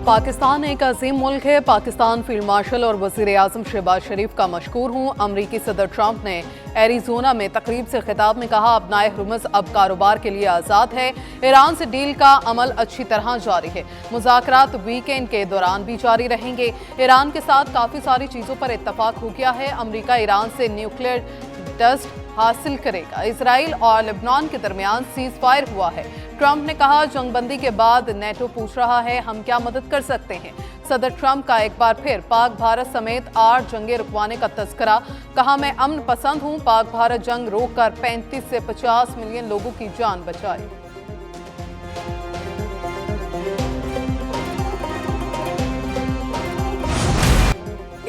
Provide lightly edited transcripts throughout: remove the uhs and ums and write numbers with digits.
पाकिस्तान एक अजीम मुल्क है। पाकिस्तान फील्ड मार्शल और वज़ीर आज़म शहबाज शरीफ का मशकूर हूँ। अमरीकी सदर ट्रंप ने एरिज़ोना में तकरीब से खिताब में कहा, अपनाए हुर्मुज़ अब कारोबार के लिए आज़ाद है। ईरान से डील का अमल अच्छी तरह जारी है। मुज़ाकरात वीकेंड के दौरान भी जारी रहेंगे। ईरान के साथ काफ़ी सारी चीज़ों पर इत्तफाक हो गया है। अमरीका ईरान से न्यूक्लियर डस्ट हासिल करेगा। इसराइल और लेबनान के दरमियान सीज़ फायर हुआ है। ट्रंप ने कहा, जंगबंदी के बाद नेटो पूछ रहा है हम क्या मदद कर सकते हैं। सदर ट्रंप का एक बार फिर पाक भारत समेत 8 जंगें रुकवाने का तज़किरा। कहा, मैं अमन पसंद हूं। पाक भारत जंग रोककर 35 से 50 मिलियन लोगों की जान बचाई।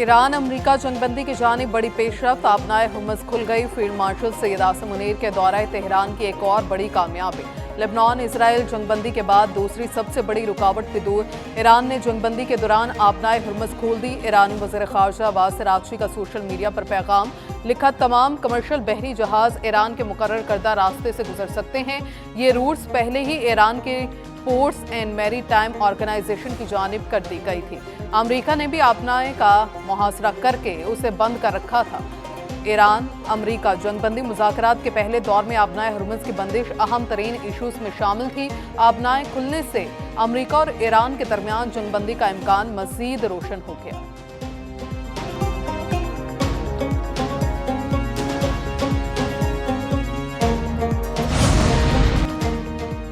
ईरान अमरीका जंगबंदी की जानिब बड़ी पेशरफ्त। अपनाए हुर्मुज़ खुल गई। फील्ड मार्शल सैयद आसिम मुनीर के दौरा तेहरान की एक और बड़ी कामयाबी। लेबनान इसराइल जंगबंदी के बाद दूसरी सबसे बड़ी रुकावट भी दूर। ईरान ने जंगबंदी के दौरान अपनाए हुर्मुज़ खोल दी। ईरानी वज़ीर ख़ारजा अब्बास अराग़ची का सोशल मीडिया पर पैगाम लिखा, तमाम कमर्शियल बहरी जहाज़ ईरान के मुकर्रर करदा रास्ते से गुजर सकते हैं। ये रूट्स पहले ही ईरान के ports and maritime organisation की जानिब कर दी गई थी। अमरीका ने भी अपनाए का मुहासरा करके उसे बंद कर रखा था। ईरान अमरीका जंगबंदी मुज़ाकरात के पहले दौर में अपनाए हुर्मुज़ की बंदिश अहम तरीन इशूज़ में शामिल थी। अपनाए खुलने से अमरीका और ईरान के दरमियान जंगबंदी का इम्कान मज़ीद रोशन हो गया।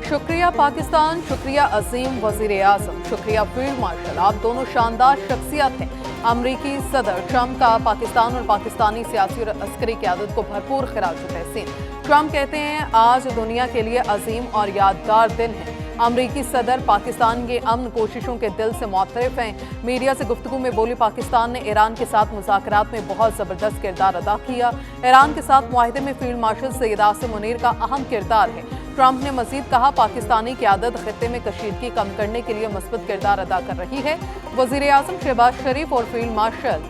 शुक्रिया पाकिस्तान, शुक्रिया अजीम वज़ीर आज़म, शुक्रिया फील्ड मार्शल, आप दोनों शानदार शख्सियत हैं। अमरीकी सदर ट्रंप का पाकिस्तान और पाकिस्तानी सियासी और अस्करी क़यादत को भरपूर खिराज तहसीन। ट्रंप कहते हैं, आज दुनिया के लिए अजीम और यादगार दिन है। अमरीकी सदर पाकिस्तान की अमन कोशिशों के दिल से मुतरफ़ हैं। मीडिया से गुफ्तगू में बोली, पाकिस्तान ने ईरान के साथ मुज़ाकरात में बहुत ज़बरदस्त किरदार अदा किया। ईरान के साथ मुआहदे में फील्ड मार्शल सैयद आसिम मुनीर का अहम किरदार है। ट्रंप ने मजीद कहा, पाकिस्तानी क़यादत खित्ते में कशीदगी कम करने के लिए मुस्बत किरदार अदा कर रही है। वज़ीर आज़म शहबाज शरीफ और फील्ड मार्शल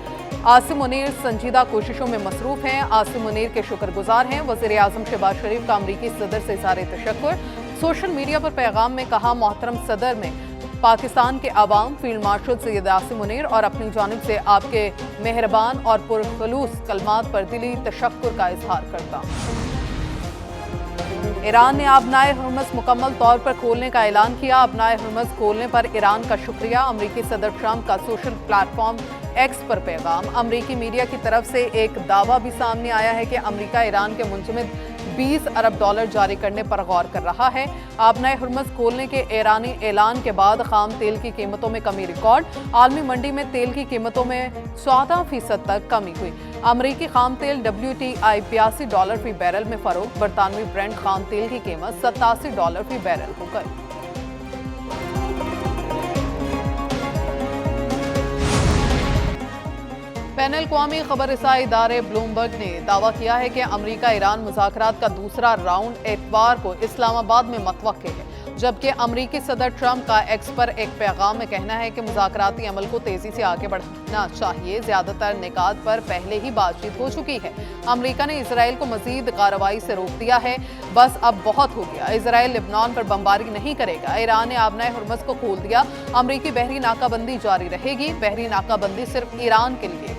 आसिम मुनीर संजीदा कोशिशों में मसरूफ़ हैं। आसिम मुनीर के शुक्रगुजार हैं। वज़ीर आज़म शहबाज शरीफ का अमरीकी सदर से इज़हार तशक्कुर। सोशल मीडिया पर पैगाम में कहा, मोहतरम सदर में पाकिस्तान के अवाम, फील्ड मार्शल सैयद आसिम मुनीर और अपनी जानिब से आपके मेहरबान और पुरखलूस कलमात पर दिली तशक्कुर का इजहार करता हूँ। ईरान ने अपनाए हुर्मुज़ मुकम्मल तौर पर खोलने का ऐलान किया। अपनाए हुर्मुज़ खोलने पर ईरान का शुक्रिया। अमरीकी सदर ट्रंप का सोशल प्लेटफॉर्म एक्स पर पैगाम। अमरीकी मीडिया की तरफ से एक दावा भी सामने आया है कि अमरीका ईरान के मुंजमद $20 अरब जारी करने पर गौर कर रहा है। अपनाए हुर्मुज़ खोलने के ईरानी ऐलान के बाद खाम तेल की कीमतों में कमी रिकॉर्ड। आलमी मंडी में तेल की कीमतों में 14% तक कमी हुई। अमरीकी खाम तेल WTI $82 फी बैरल में फरोख्त। बरतानवी ब्रेंट खाम तेल की कीमत $87 फी बैरल हो गई। बैन अल-अक़वामी खबर रसाई इदारे ब्लूमबर्ग ने दावा किया है कि अमरीका ईरान मुज़ाकरात का दूसरा राउंड एतवार को इस्लामाबाद में मतवक्के है। जबकि अमरीकी सदर ट्रंप का एक्स पर एक पैगाम में कहना है कि मुज़ाकराती अमल को तेज़ी से आगे बढ़ाना चाहिए। ज़्यादातर निकात पर पहले ही बातचीत हो चुकी है। अमरीका ने इसराइल को मज़ीद कार्रवाई से रोक दिया है। बस अब बहुत हो गया। इसराइल लेबनान पर बमबारी नहीं करेगा। ईरान ने अपनाए हुर्मुज़ को खोल दिया। अमरीकी बहरी नाकाबंदी जारी रहेगी। बहरी नाकाबंदी सिर्फ ईरान के लिए।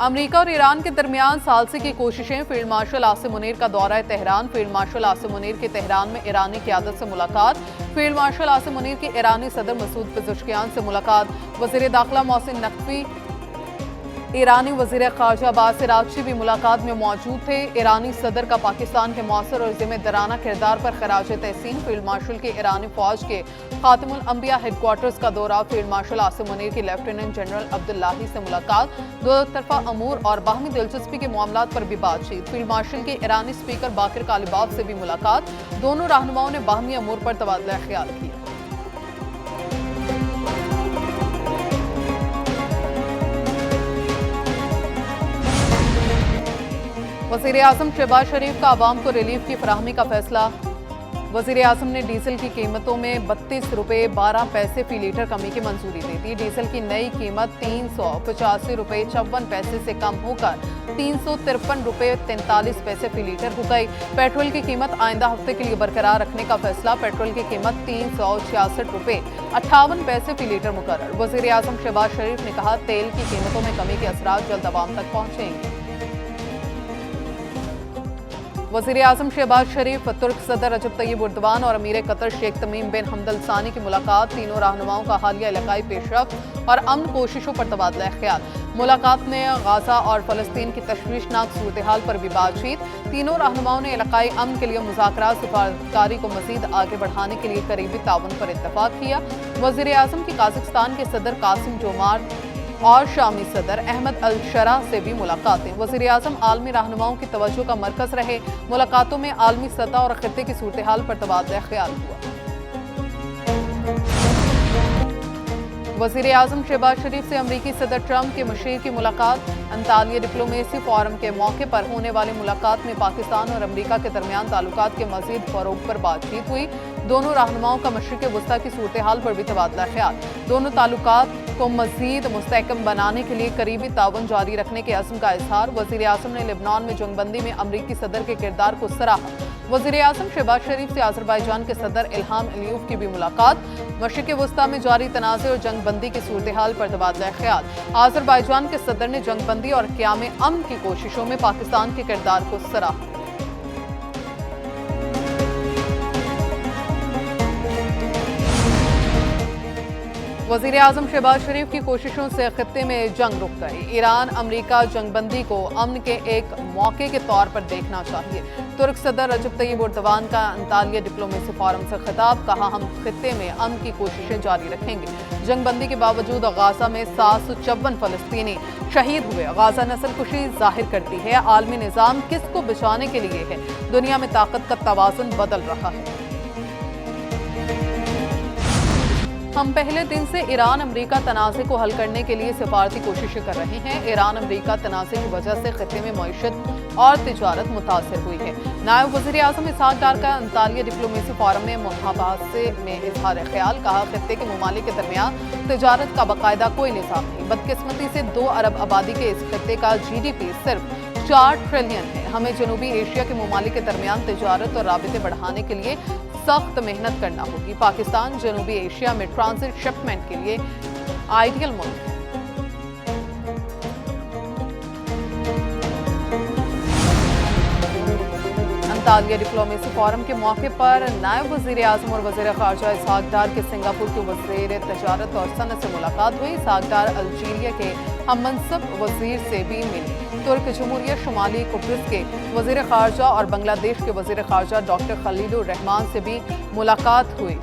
अमरीका और ईरान के दरमियान सालसी की कोशिशें। फील्ड मार्शल आसिम मुनीर का दौरा Tehran. Field marshal Asim Munir की तेहरान में ईरानी क़यादत से मुलाकात। फील्ड मार्शल आसिम मुनीर की ईरानी सदर मसूद पेज़ेश्कियान से मुलाकात। वज़ीर दाखिला मोहसिन नकवी, ईरानी वज़ीर ख़ारजा अब्बास अराग़ची भी मुलाकात में मौजूद थे। ईरानी सदर का पाकिस्तान के मौसर और ज़िम्मेदाराना किरदार पर खराज तहसीन। फील्ड मार्शल के ईरानी फ़ौज के ख़ातिमुल अंबिया हेडक्वार्टर्स का दौरा। फील्ड मार्शल आसिम मुनीर की लेफ्टिनेंट जनरल अब्दुल्लाही से मुलाकात। दो तरफ़ा अमूर और बाहमी दिलचस्पी के मामलात पर भी बातचीत। फील्ड मार्शल के ईरानी स्पीकर बाकिर कालिबाफ से भी मुलाकात। दोनों रहनुमाओं ने बाहमी अमूर पर तबादला ख्याल किया। वज़ीर आज़म शहबाज शरीफ का अवाम को रिलीफ की फराहमी का फैसला। वज़ीर आज़म ने डीजल की कीमतों में 32 रुपये 12 पैसे फी लीटर कमी की मंजूरी दे दी। डीजल की नई कीमत 385 रुपये 54 पैसे से कम होकर 353 रुपये 43 पैसे फी लीटर हो गई। पेट्रोल की कीमत आइंदा हफ्ते के लिए बरकरार रखने का फैसला। पेट्रोल की कीमत 366 रुपये 58 पैसे फी लीटर मुकर्रर। वज़ीर आज़म शहबाज शरीफ ने कहा, तेल की कीमतों में कमी के असरात जल्द अवाम तक पहुंचेंगे। वज़ीर आज़म शहबाज शरीफ, तुर्क सदर रजब तैयब एर्दोगान और अमीर कतर शेख तमीम बिन हमद अल सानी की मुलाकात। तीनों रहनुमाओं का हालिया इलाकाई पेशरफ्त और अमन कोशिशों पर तबादला ख्याल। मुलाकात में गाजा और फ़लस्तीन की तशवीशनाक सूरत हाल पर भी बातचीत। तीनों रहनुमाओं ने इलाकाई अमन के लिए मुज़ाकरात सफारतकारी को मज़ीद आगे बढ़ाने के लिए करीबी ताउन पर इत्तफाक किया। वज़ीर आज़म की काज़ाख्स्तान के सदर कासिम जोमार्ट और शामी सदर अहमद अल शरा से भी मुलाकातें। वज़ीर आज़म आलमी रहनुमाओं की तवज्जो का मरकज़ रहे। मुलाकातों में आलमी सतह और खित्ते की सूरत हाल पर तबादला ख्याल हुआ। वज़ीर आज़म शहबाज शरीफ से अमरीकी सदर ट्रंप के मशीर की मुलाकात। अंतालिया डिप्लोमेसी फोरम के मौके पर होने वाली मुलाकात में पाकिस्तान और अमरीका के दरमियान ताल्लुकात के मज़ीद फ़रोग़ पर बातचीत हुई। दोनों रहनुमाओं का मशरिक़ वस्ता की सूरत हाल पर भी तबादला ख्याल। दोनों ताल्लुकात को मज़ीद मुस्तहकम बनाने के लिए करीबी ताउन जारी रखने के अज़्म का इज़हार। वज़ीर आज़म ने लेबनान में जंगबंदी में अमरीकी सदर के किरदार को सराहा। वज़ीर आज़म शहबाज शरीफ से आज़रबाईजान के सदर इल्हाम अलीयव की भी मुलाकात। मशरिक़ वस्ता में जारी तनाज़े और जंगबंदी की सूरत हाल पर तबादला ख्याल। आज़रबाईजान के सदर ने जंगबंदी और क़याम अमन की कोशिशों में पाकिस्तान के किरदार को सराहा। वज़ीर आज़म शहबाज शरीफ की कोशिशों से खित्ते में जंग रुक गई। ईरान अमरीका जंगबंदी को अमन के एक मौके के तौर पर देखना चाहिए। तुर्क सदर रजब तैयब एर्दोगान का अंतालिया डिप्लोमेसी फोरम से खिताब। कहा, हम खित्ते में अमन की कोशिशें जारी रखेंगे। जंगबंदी के बावजूद गाजा में 754 फ़लस्तीनी शहीद हुए। गाजा नस्लकुशी जाहिर करती है आलमी निज़ाम किसको बचाने के लिए है। दुनिया में ताकत का तवाज़ुन बदल रहा है। हम पहले दिन से ईरान अमरीका तनाज़े को हल करने के लिए सिफारती कोशिशें कर रहे हैं। ईरान अमरीका तनाज़े की वजह से खित्ते में मईशत और तिजारत मुतासर हुई है। नायब वज़ीर आज़म इसहाक डार का अंतालिया डिप्लोमेसी फोरम में मुहाबासे में इजहार ख्याल। कहा, खित्ते के ममालिक के दरमियान तिजारत का बाकायदा कोई निज़ाम नहीं। बदकिस्मती से 2 अरब आबादी के इस खित्ते का GDP सिर्फ 4 ट्रिलियन है। हमें जनूबी एशिया के ममालिक के दरमियान तिजारत और राबिते बढ़ाने के लिए सख्त मेहनत करना होगी। पाकिस्तान जनूबी एशिया में ट्रांजिट शिपमेंट के लिए आइडियल मुल्क है। अंतालिया डिप्लोमेसी फोरम के मौके पर नायब वज़ीर आज़म और वज़ीर ख़ारजा इसहाक डार के सिंगापुर के वज़ीर तजारत और सनत से मुलाकात हुई। इसहाक डार अल्जीरिया के हममनसब वज़ीर से भी मिली। तुर्क जमहूरिया शुमाली कुप्रिस के वज़ीर ख़ारजा और बांग्लादेश के वज़ीर ख़ारजा डॉक्टर खलीलुर रहमान से भी मुलाकात हुई।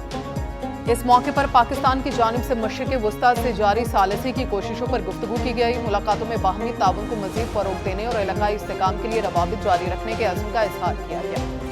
इस मौके पर पाकिस्तान की जानिब से मशरिक़ वस्ता से जारी सालिसी की कोशिशों पर गुफ्तगू की गई। मुलाकातों में बाहमी ताउन को मज़ीद फ़रोग़ देने और इलाकाई इस्तेहकाम के लिए रवाबित जारी रखने के अज़्म का इज़हार किया गया।